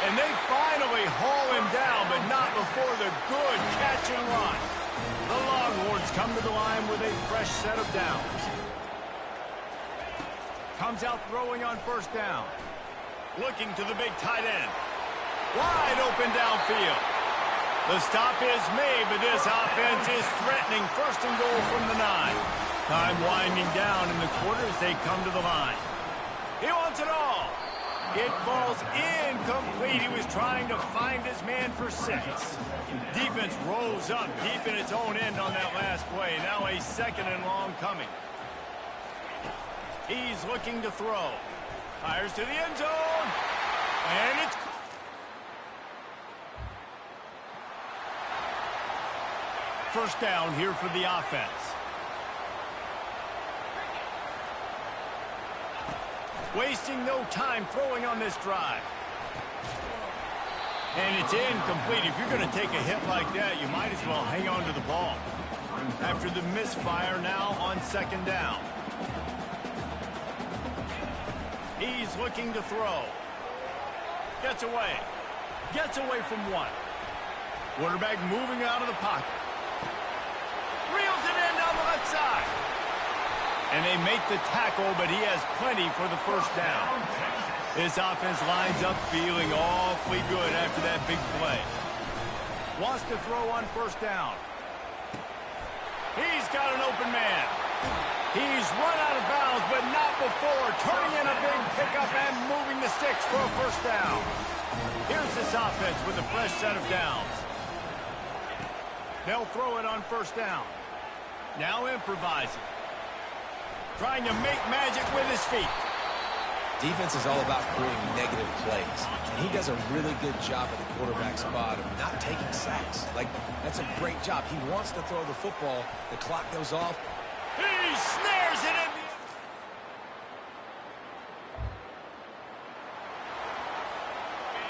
And they finally haul him down, but not before the good catch and run. The Longhorns come to the line with a fresh set of downs. Comes out throwing on first down. Looking to the big tight end. Wide open downfield. The stop is made, but this offense is threatening first and goal from the 9. Time winding down in the quarter as they come to the line. He wants it all. It falls incomplete. He was trying to find his man for 6. Defense rolls up deep in its own end on that last play. Now a second and long coming. He's looking to throw. Fires to the end zone. And it's... First down here for the offense. Wasting no time throwing on this drive. And it's incomplete. If you're going to take a hit like that, you might as well hang on to the ball. After the misfire, now on second down. He's looking to throw. Gets away. Gets away from 1. Quarterback moving out of the pocket. Reels it in down the left side. And they make the tackle, but he has plenty for the first down. This offense lines up feeling awfully good after that big play. Wants to throw on first down. He's got an open man. He's run out of bounds, but not before turning in a big pickup and moving the sticks for a first down. Here's this offense with a fresh set of downs. They'll throw it on first down. Now improvising. Trying to make magic with his feet. Defense is all about creating negative plays, and he does a really good job at the quarterback spot of not taking sacks. Like, that's a great job. He wants to throw the football. The clock goes off. He snares it in.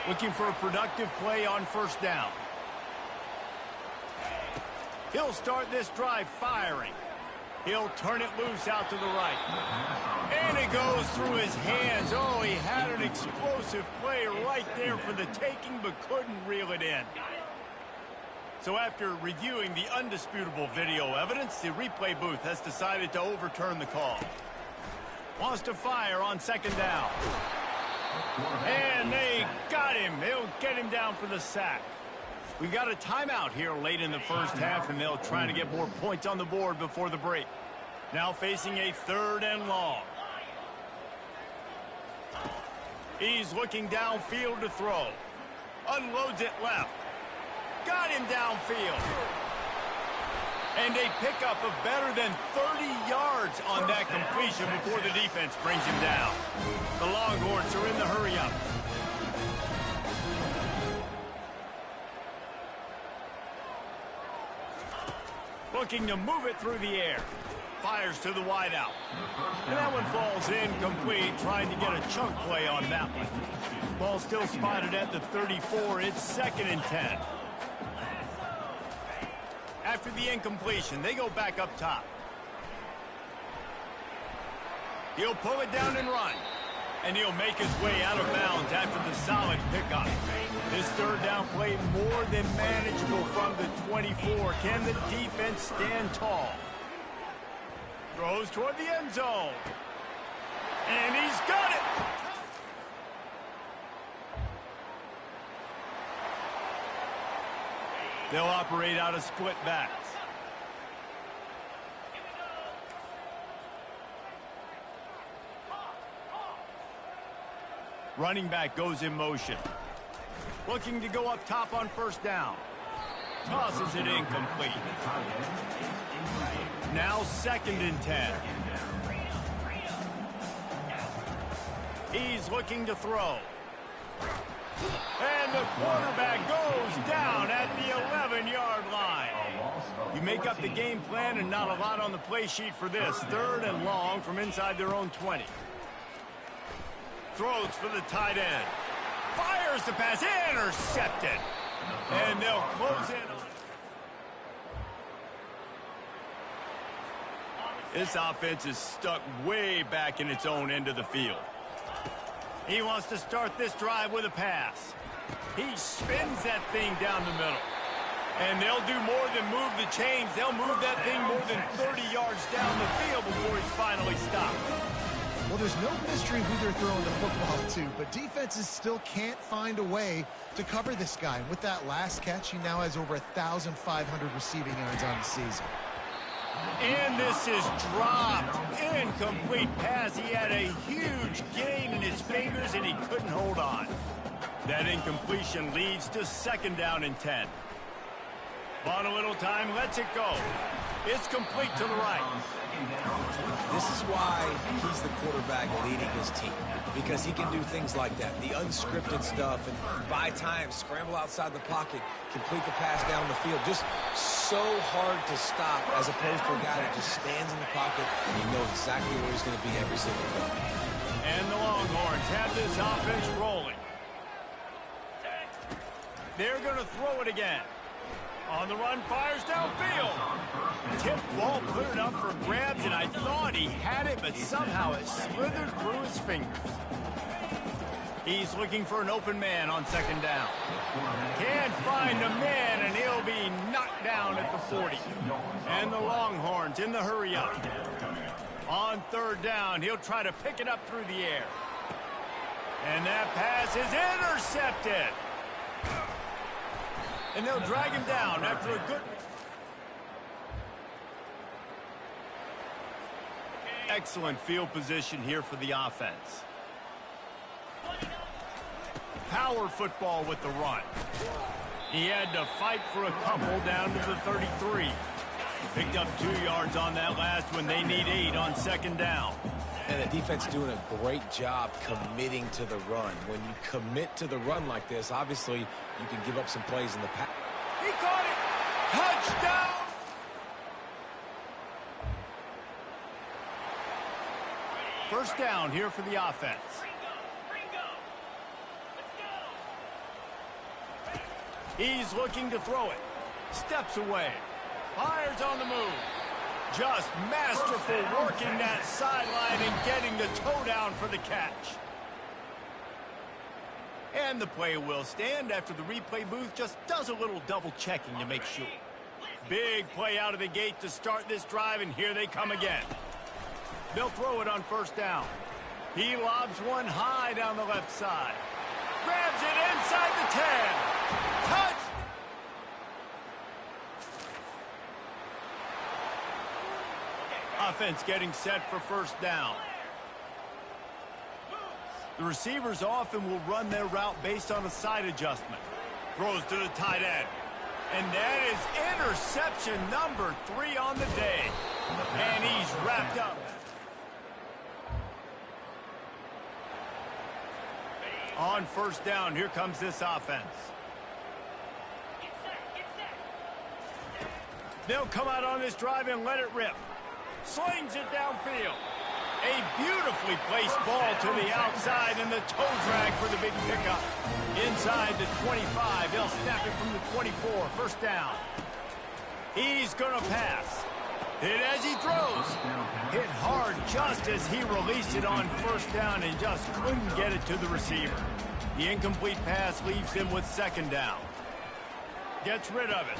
Looking for a productive play on first down. He'll start this drive firing. He'll turn it loose out to the right. And it goes through his hands. Oh, he had an explosive play right there for the taking, but couldn't reel it in. So after reviewing the undisputable video evidence, the replay booth has decided to overturn the call. Wants to fire on second down. And they got him. They'll get him down for the sack. We got a timeout here late in the first half, and they'll try to get more points on the board before the break. Now facing a third and long. He's looking downfield to throw. Unloads it left. Got him downfield. And a pickup of better than 30 yards on that completion before the defense brings him down. The Longhorns are in the hurry-up. Looking to move it through the air. Fires to the wideout. And that one falls incomplete, trying to get a chunk play on that one. Ball still spotted at the 34. It's second and 10. After the incompletion, they go back up top. He'll pull it down and run. And he'll make his way out of bounds after the solid pickup. This third down play more than manageable from the 24. Can the defense stand tall? Throws toward the end zone. And he's got it! They'll operate out of split backs. Running back goes in motion. Looking to go up top on first down. Tosses it incomplete. Now 2nd and 10. He's looking to throw. And the quarterback goes down at the 11-yard line. You make up the game plan and not a lot on the play sheet for this. 3rd and long from inside their own 20. Throws for the tight end. Fires the pass. Intercepted. And they'll close in on it. This offense is stuck way back in its own end of the field. He wants to start this drive with a pass. He spins that thing down the middle. And they'll do more than move the chains. They'll move that thing more than 30 yards down the field before he's finally stopped. Well, there's no mystery who they're throwing the football to, but defenses still can't find a way to cover this guy. And with that last catch, he now has over 1,500 receiving yards on the season. And this is dropped. Incomplete pass. He had a huge gain in his fingers, and he couldn't hold on. That incompletion leads to 2nd down and 10. On a little time, lets it go. It's complete to the right. This is why he's the quarterback leading his team, because he can do things like that, the unscripted stuff, and buy time, scramble outside the pocket, complete the pass down the field. Just so hard to stop as opposed to a guy that just stands in the pocket and you know exactly where he's going to be every single time. And the Longhorns have this offense rolling. They're going to throw it again. On the run, fires downfield. Tip ball, put it up for grabs, and I thought he had it, but somehow it slithered through his fingers. He's looking for an open man on 2nd down. Can't find a man, and he'll be knocked down at the 40. And the Longhorns in the hurry up. On 3rd down, he'll try to pick it up through the air. And that pass is intercepted. And they'll drag him down after a good... Excellent field position here for the offense. Power football with the run. He had to fight for a couple down to the 33. Picked up 2 yards on that last one. They need 8 on 2nd down. And the defense doing a great job committing to the run. When you commit to the run like this, obviously you can give up some plays in the pass. He caught it! Touchdown! First down here for the offense. He's looking to throw it. Steps away. Fires on the move. Just masterful working that sideline and getting the toe down for the catch. And the play will stand after the replay booth just does a little double checking to make sure. Big play out of the gate to start this drive, and here they come again. They'll throw it on 1st down. He lobs one high down the left side. Grabs it inside the 10. Touch! Offense getting set for 1st down. The receivers often will run their route based on a side adjustment. Throws to the tight end. And that is interception number 3 on the day. And he's wrapped up. On 1st down, here comes this offense. They'll come out on this drive and let it rip. Slings it downfield. A beautifully placed ball to the outside, and the toe drag for the big pickup. Inside the 25, they'll snap it from the 24. 1st down. He's going to pass. Hit as he throws. Hit hard just as he released it on first down and just couldn't get it to the receiver. The incomplete pass leaves him with second down. Gets rid of it.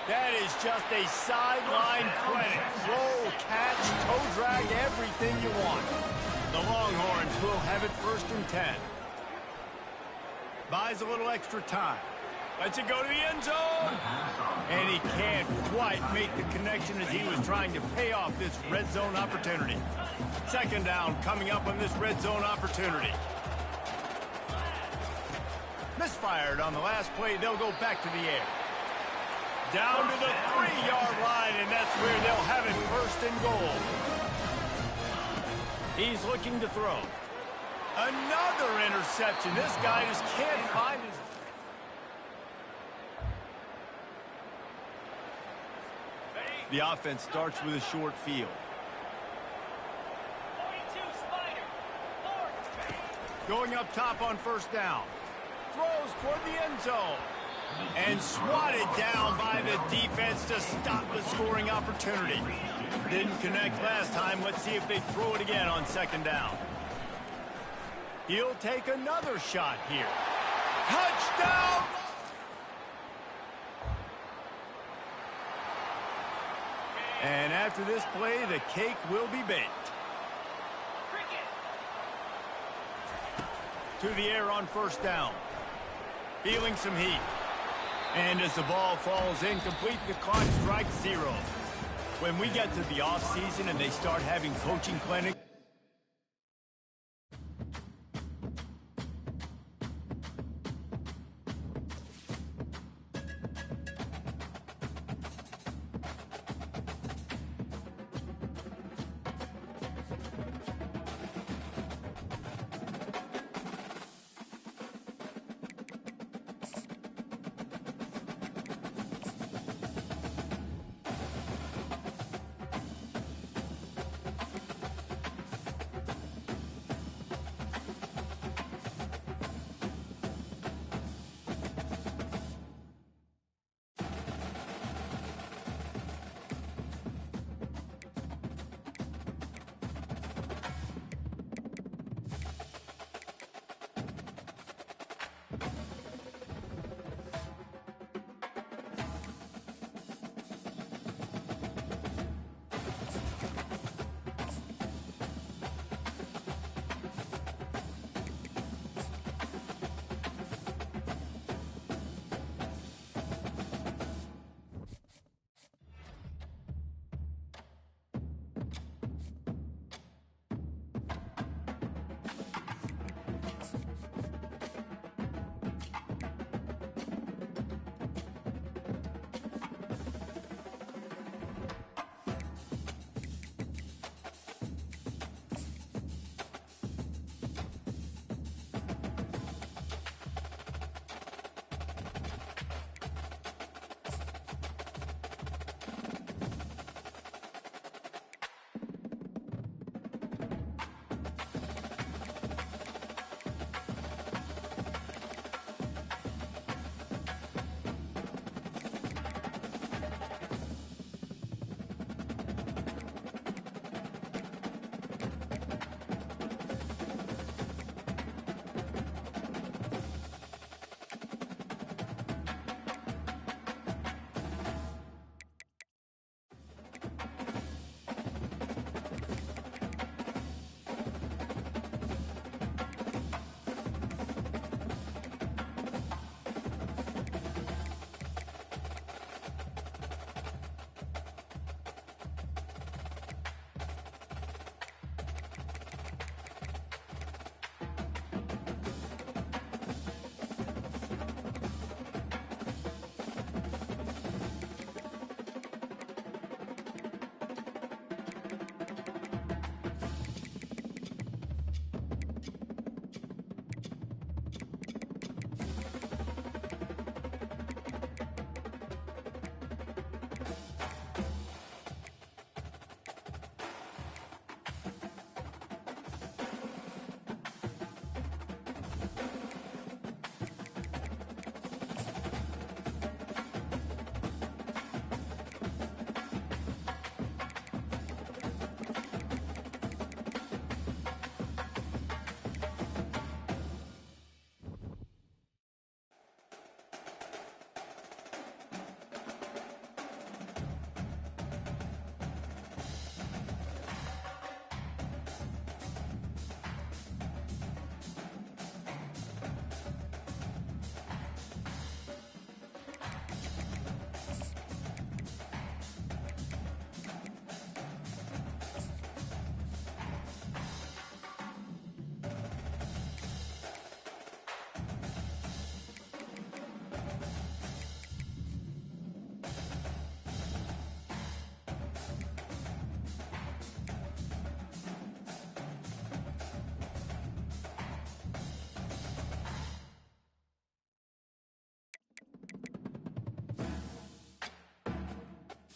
That is just a sideline clinic. Roll, catch, toe drag, everything you want. The Longhorns will have it 1st and 10. Buys a little extra time. Lets it go to the end zone. And he can't quite make the connection as he was trying to pay off this red zone opportunity. Second down coming up on this red zone opportunity. Misfired on the last play. They'll go back to the air. Down to the 3-yard line, and that's where they'll have it 1st and goal. He's looking to throw. Another interception. This guy just can't find his... The offense starts with a short field. 42 Spider. Going up top on first down. Throws toward the end zone. And swatted down by the defense to stop the scoring opportunity. Didn't connect last time. Let's see if they throw it again on second down. He'll take another shot here. Touchdown! And after this play, the cake will be baked. To the air on first down. Feeling some heat. And as the ball falls incomplete, the clock strikes 0. When we get to the offseason and they start having coaching clinics,